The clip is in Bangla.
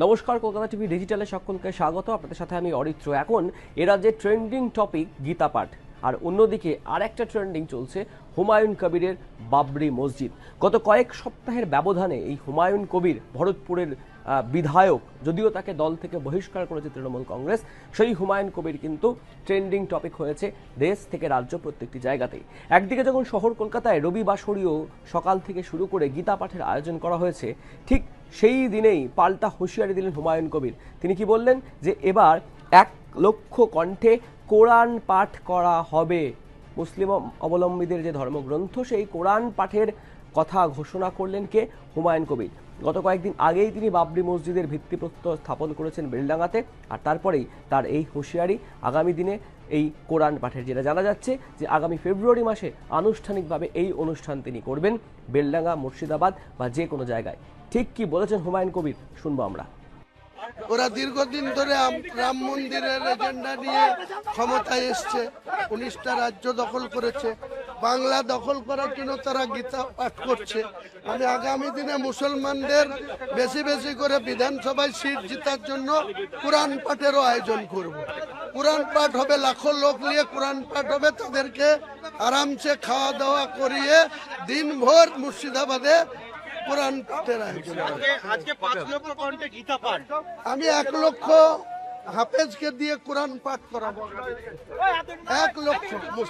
নমস্কার, কলকাতা টিভি ডিজিটালে সকলকে স্বাগত। আপনাদের সাথে আমি অরিত্র। এখন এ রাজ্যে ট্রেন্ডিং টপিক গীতা পাঠ, আর অন্যদিকে আরেকটা ট্রেন্ডিং চলছে হুমায়ুন কবিরের বাবরি মসজিদ। গত কয়েক সপ্তাহের ব্যবধানে এই হুমায়ুন কবির, ভরতপুরের বিধায়ক, যদিও তাকে দল থেকে বহিষ্কার করেছে তৃণমূল কংগ্রেস, সেই হুমায়ুন কবির কিন্তু ট্রেন্ডিং টপিক হয়েছে দেশ থেকে রাজ্য প্রত্যেকটি জায়গাতেই। একদিকে যখন শহর কলকাতায় রবিবাসরীয় সকাল থেকে শুরু করে গীতা পাঠের আয়োজন করা হয়েছে, ঠিক সেই দিনেই পাল্টা হুঁশিয়ারি দিলেন হুমায়ুন কবির। তিনি কি বললেন? যে এবার 1,00,000 কণ্ঠে কোরআন পাঠ করা হবে। মুসলিম অবলম্বীদের যে ধর্মগ্রন্থ, সেই কোরআন পাঠের কথা ঘোষণা করলেন কে? হুমায়ুন কবির। গত কয়েকদিন আগেই তিনি বাবরি মসজিদের ভিত্তিপ্রস্তর স্থাপন করেছেন বেলডাঙ্গাতে, আর তারপরেই তার এই হুঁশিয়ারি আগামী দিনে এই কোরআন পাঠের। যেটা জানা যাচ্ছে যে আগামী ফেব্রুয়ারি মাসে আনুষ্ঠানিকভাবে এই অনুষ্ঠান তিনি করবেন বেলডাঙ্গা, মুর্শিদাবাদ বা যে কোনো জায়গায়। ঠিক কি বলেছেন হুমায়ুন কবির, শুনবো আমরা। ওরা দীর্ঘদিন ধরে রাম মন্দিরের এজেন্ডা নিয়ে ক্ষমতায় এসছে, 19টা রাজ্য দখল করেছে, বাংলা দখল করার জন্য তারা গীতা পাঠ করছে। আমি আগামী দিনে মুসলমানদের বেশি বেশি করে বিধানসভায় সিট জেতার জন্য কোরআন পাঠেরও আয়োজন করব। কোরআন পাঠ হবে, লাখো লোক নিয়ে কোরআন পাঠ হবে, তাদেরকে আরামসে খাওয়া দাওয়া করিয়ে দিনভর মুর্শিদাবাদে কোরআন পাঠের আয়োজন। আমি 1,00,000 হাফেজকে দিয়ে কোরআন পাঠ করাবো, 1,00,000।